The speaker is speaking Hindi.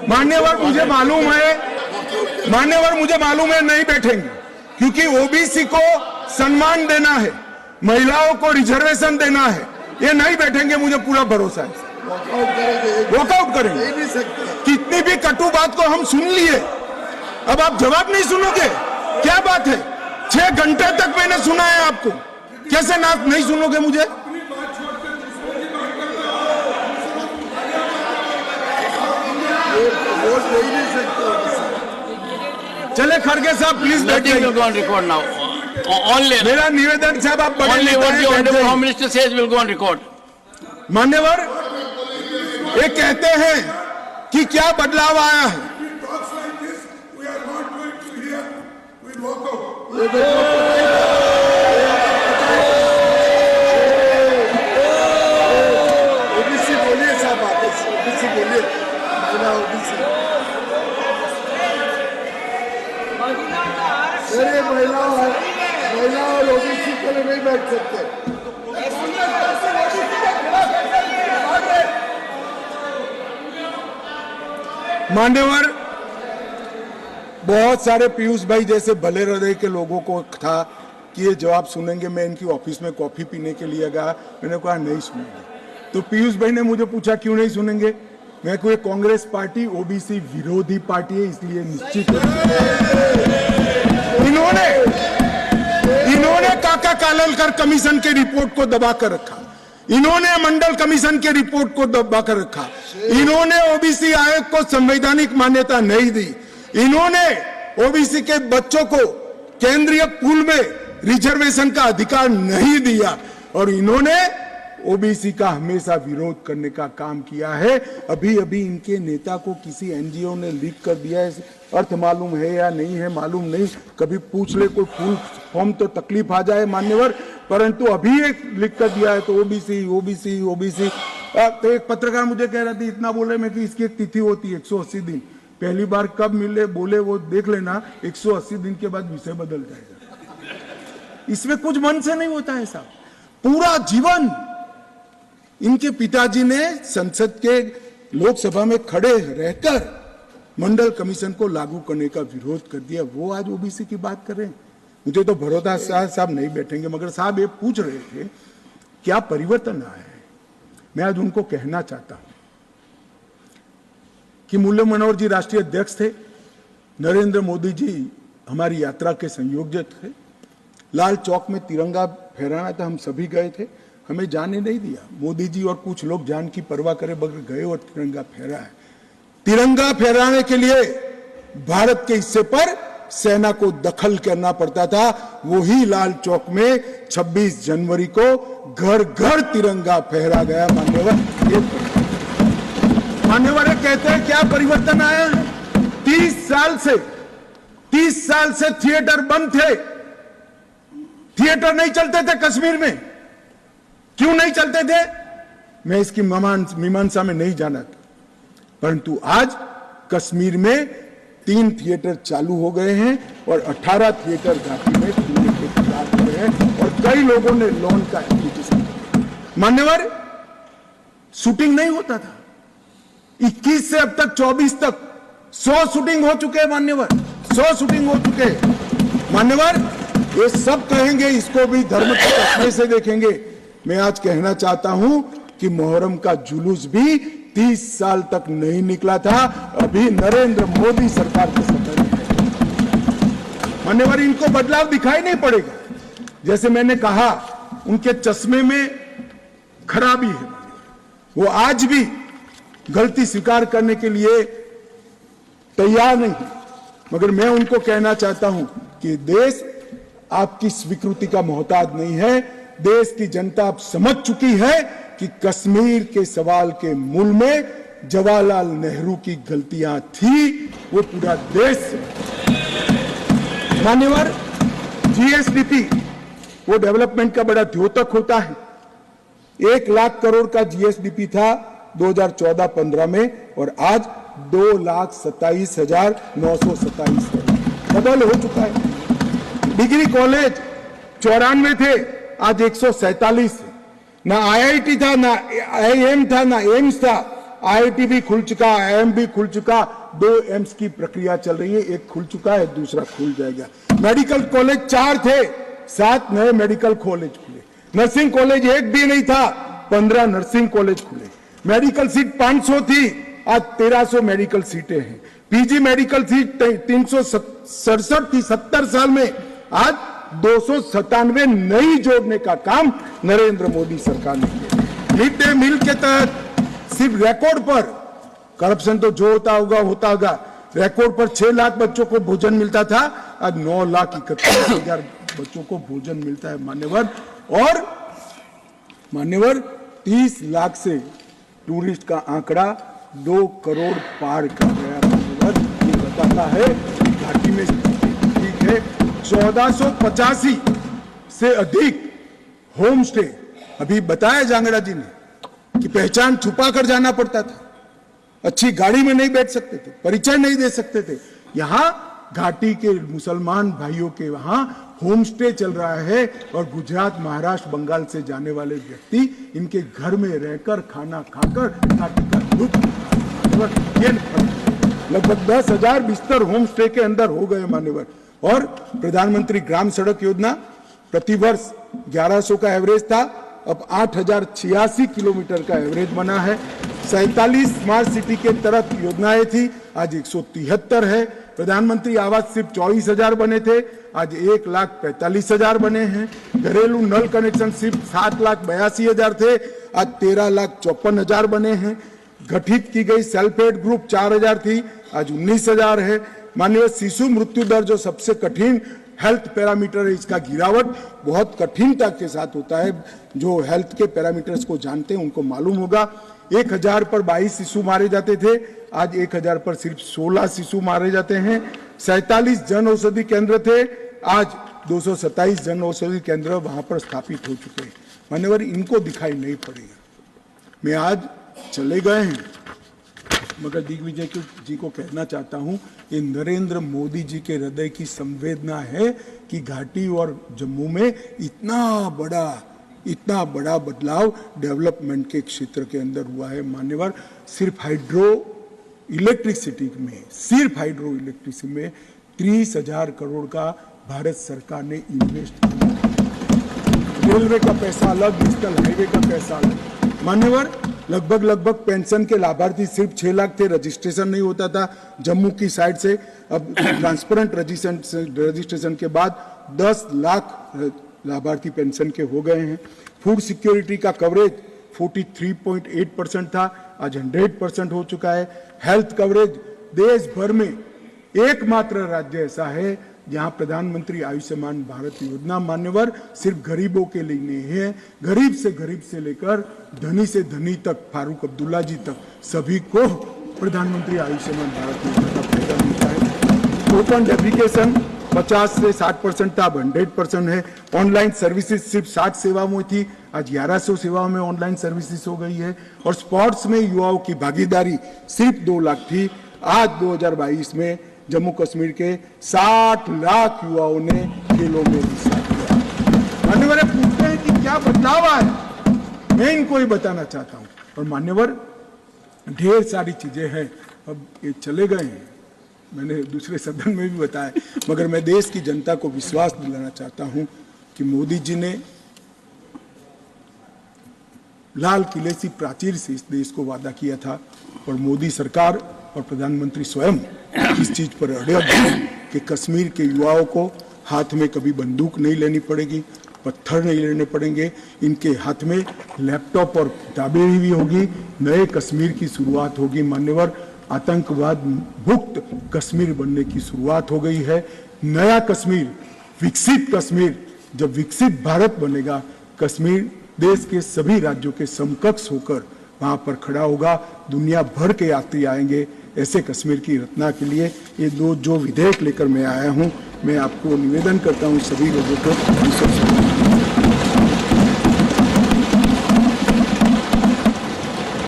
मान्यवर मुझे मालूम है नहीं बैठेंगे, क्योंकि ओबीसी को सम्मान देना है, महिलाओं को रिजर्वेशन देना है, ये नहीं बैठेंगे, मुझे पूरा भरोसा है। वॉकआउट करेंगे। कितनी भी कटु बात को हम सुन लिए, अब आप जवाब नहीं सुनोगे, क्या बात है? 6 घंटे तक मैंने सुना है आपको, कैसे ना नहीं सुनोगे मुझे? चले खड़गे साहब प्लीज बैठिए। मेरा निवेदन साहब, आप बड़े मान्यवर ये कहते हैं कि क्या बदलाव आया है। ओबीसी बोलिए साहब, ओबीसी बोलिए, महिला और ओबीसी के लिए नहीं बैठ सकते। मान्यवर, बहुत सारे पीयूष भाई जैसे भले हृदय के लोगों को था कि ये जवाब सुनेंगे। मैं इनकी ऑफिस में कॉफी पीने के लिए गया, मैंने कहा नहीं सुनेंगे। तो पीयूष भाई ने मुझे पूछा क्यों नहीं सुनेंगे। मैं कोई कांग्रेस पार्टी ओबीसी विरोधी पार्टी है, इसलिए निश्चित इन्होंने काका काललकर कमीशन के रिपोर्ट को दबा कर रखा, इन्होंने मंडल कमीशन के रिपोर्ट को दबा कर रखा, इन्होंने ओबीसी आयोग को संवैधानिक मान्यता नहीं दी, इन्होंने ओबीसी के बच्चों को केंद्रीय पूल में रिजर्वेशन का अधिकार नहीं दिया, और इन्होंने ओबीसी का हमेशा विरोध करने का काम किया है। अभी अभी इनके नेता को किसी एनजीओ ने लीक कर दिया है, अर्थ मालूम है या नहीं है मालूम नहीं, कभी पूछ ले कोई फुल फॉर्म तो तकलीफ आ जाए मान्यवर, परंतु अभी एक लिख कर दिया है तो ओबीसी ओबीसी ओबीसी। तो एक पत्रकार मुझे कह रहा थी, इतना बोले मैं कि इसकी एक तिथि होती है 180 दिन, पहली बार कब मिले बोले वो देख लेना, 180 दिन के बाद विषय बदल जाएगा। इसमें कुछ मन से नहीं होता है साहब। पूरा जीवन इनके पिताजी ने संसद के लोकसभा में खड़े रहकर मंडल कमीशन को लागू करने का विरोध कर दिया, वो आज ओबीसी की बात कर रहे हैं। मुझे तो भरोसा साहब नहीं बैठेंगे, मगर साहब ये पूछ रहे थे क्या परिवर्तन आया है। मैं आज उनको कहना चाहता हूं कि मुरली मनोहर जी राष्ट्रीय अध्यक्ष थे, नरेंद्र मोदी जी हमारी यात्रा के संयोजक थे, लाल चौक में तिरंगा फहराना था, हम सभी गए थे, हमें जाने नहीं दिया। मोदी जी और कुछ लोग जान की परवाह करे बगैर गए और तिरंगा फहराया। तिरंगा फहराने के लिए भारत के हिस्से पर सेना को दखल करना पड़ता था, वही लाल चौक में 26 जनवरी को घर घर तिरंगा फहरा गया। मान्यवर कहते हैं क्या परिवर्तन आया है। 30 साल से थिएटर बंद थे, थिएटर नहीं चलते थे कश्मीर में। क्यों नहीं चलते थे मैं इसकी मीमांसा में नहीं जाना, परंतु आज कश्मीर में 3 थिएटर चालू हो गए हैं और 18 थिएटर घाटी में खुलने के तैयार हो गए हैं, और कई लोगों ने लोन का एप्लीकेशन किया। मान्यवर, शूटिंग नहीं होता था, 21 से अब तक 24 तक 100 शूटिंग हो चुके हैं मान्यवर, 100 शूटिंग हो चुके हैं मान्यवर। ये सब कहेंगे इसको भी धर्म के चश्मे से देखेंगे। मैं आज कहना चाहता हूं कि मुहर्रम का जुलूस भी 30 साल तक नहीं निकला था, अभी नरेंद्र मोदी सरकार के समय में है। मान्यवर, इनको बदलाव दिखाई नहीं पड़ेगा। जैसे मैंने कहा, उनके चश्मे में खराबी है, वो आज भी गलती स्वीकार करने के लिए तैयार नहीं है, मगर मैं उनको कहना चाहता हूं कि देश आपकी स्वीकृति का मोहताज नहीं है। देश की जनता अब समझ चुकी है कि कश्मीर के सवाल के मूल में जवाहरलाल नेहरू की गलतियां थी, वो पूरा देश। मान्यवर, जीएसडीपी वो डेवलपमेंट का बड़ा द्योतक होता है। 1 लाख करोड़ का जीएसडीपी था 2014-15 में, और आज 2,27,927 डबल हो चुका है। डिग्री कॉलेज 94 थे, आज 147 है। ना आईआईटी था, ना आईएम था, ना एम्स था, आईआईटी भी खुल चुका, आईआईएम भी खुल चुका, 2 एम्स की प्रक्रिया चल रही है, एक खुल चुका है, दूसरा खुल जाएगा। मेडिकल कॉलेज 4 थे, 7 नए मेडिकल कॉलेज खुले। नर्सिंग कॉलेज 1 भी नहीं था, 15 नर्सिंग कॉलेज खुले। मेडिकल सीट 500 थी, आज 1300 मेडिकल सीटें हैं। पीजी मेडिकल सीट 367 थी 70 साल में, आज 297 नई जोड़ने का काम नरेंद्र मोदी सरकार ने किया। मिड डे मील के तहत सिर्फ रिकॉर्ड पर, करप्शन तो जो होता होगा, रिकॉर्ड पर 6 लाख बच्चों को भोजन मिलता था, आज 9,31,000 बच्चों को भोजन मिलता है मान्यवर। और मान्यवर 30 लाख से टूरिस्ट का आंकड़ा 2 करोड़ पार कर गया मान्यवर। ये बताता है घाटी में ठीक है। 1485 से अधिक होम स्टे, अभी बताया जांगड़ा जी ने कि पहचान छुपा कर जाना पड़ता था, अच्छी गाड़ी में नहीं बैठ सकते थे, परिचय नहीं दे सकते थे। यहां घाटी के मुसलमान भाइयों के वहां होम स्टे चल रहा है और गुजरात, महाराष्ट्र, बंगाल से जाने वाले व्यक्ति इनके घर में रहकर खाना खाकर घाटी का लुत्फ, ये लगभग 10,000 बिस्तर होम स्टे के अंदर हो गए मान्यवर। और प्रधानमंत्री ग्राम सड़क योजना प्रतिवर्ष 1100 का एवरेज था, अब 8,086 किलोमीटर का एवरेज बना है। 47 स्मार्ट सिटी के तरफ योजनाएं थी, आज 173 है। प्रधानमंत्री आवास सिर्फ 24,000 बने थे, आज 1,45,000 बने हैं। घरेलू नल कनेक्शन सिर्फ 7,82,000 थे, आज 13,54,000 बने हैं। गठित की गई सेल्फ हेल्प ग्रुप 4,000 थी, आज 19,000 है। माननीय शिशु मृत्यु दर जो सबसे कठिन हेल्थ पैरामीटर है, इसका गिरावट बहुत कठिनता के साथ होता है। जो हेल्थ के पैरामीटर्स को जानते हैं उनको मालूम होगा। 1,000 पर 22 शिशु मारे जाते थे, आज 1,000 पर सिर्फ 16 शिशु मारे जाते हैं। 47 जन औषधि केंद्र थे, आज 227 जन औषधि केंद्र वहां पर स्थापित हो चुके हैं। मान्यवर इनको दिखाई नहीं पड़ेगा। मैं आज चले गए हैं, मगर दिग्विजय जी को कहना चाहता हूं, ये नरेंद्र मोदी जी के हृदय की संवेदना है कि घाटी और जम्मू में इतना बड़ा बदलाव डेवलपमेंट के क्षेत्र के अंदर हुआ है मान्यवर। सिर्फ हाइड्रो इलेक्ट्रिसिटी में 30,000 करोड़ का भारत सरकार ने इन्वेस्ट किया। रेलवे का पैसा अलग, नेशनल हाईवे का पैसा अलग मान्यवर। लगभग पेंशन के लाभार्थी सिर्फ 6 लाख थे, रजिस्ट्रेशन नहीं होता था जम्मू की साइड से। अब ट्रांसपेरेंट रजिस्ट्रेशन के बाद 10 लाख लाभार्थी पेंशन के हो गए हैं। फूड सिक्योरिटी का कवरेज 43.8% था, आज 100% हो चुका है। हेल्थ कवरेज देश भर में एकमात्र राज्य ऐसा है जहां प्रधानमंत्री आयुष्मान भारत योजना मान्यवर सिर्फ गरीबों के लिए नहीं है, गरीब से लेकर धनी से धनी तक, फारूक अब्दुल्ला जी तक, सभी को प्रधानमंत्री आयुष्मान भारत योजना का फायदा मिलता है। ओपन डेफिकेशन 50 से 60% था, अब 100% है। ऑनलाइन सर्विसेज सिर्फ 60 सेवाओं में थी, आज 1100 सेवाओं में ऑनलाइन सर्विसेज हो गई है। और स्पोर्ट्स में युवाओं की भागीदारी सिर्फ 2 लाख थी, आज 2022 में जम्मू कश्मीर के 60 लाख युवाओं ने खेलों में हिस्सा लिया। मान्यवर पूछते हैं कि क्या बदलाव आया, मैं इनको ही बताना चाहता हूं। और मान्यवर ढेर सारी चीजें हैं, अब ये चले गए हैं, मैंने दूसरे सदन में भी बताया, मगर मैं देश की जनता को विश्वास दिलाना चाहता हूं कि मोदी जी ने लाल किले से प्राचीर से इस देश को वादा किया था, और मोदी सरकार और प्रधानमंत्री स्वयं इस चीज पर अड़े हैं कि कश्मीर के युवाओं को हाथ में कभी बंदूक नहीं लेनी पड़ेगी, पत्थर नहीं लेने पड़ेंगे, इनके हाथ में लैपटॉप और किताबें भी होगी। नए कश्मीर की शुरुआत होगी मान्यवर। आतंकवाद मुक्त कश्मीर बनने की शुरुआत हो गई है। नया कश्मीर, विकसित कश्मीर, जब विकसित भारत बनेगा, कश्मीर देश के सभी राज्यों के समकक्ष होकर वहां पर खड़ा होगा। दुनिया भर के यात्री आएंगे ऐसे कश्मीर की रचना के लिए। ये जो विधेयक लेकर मैं आया हूं, मैं आपको निवेदन करता हूं सभी लोगों को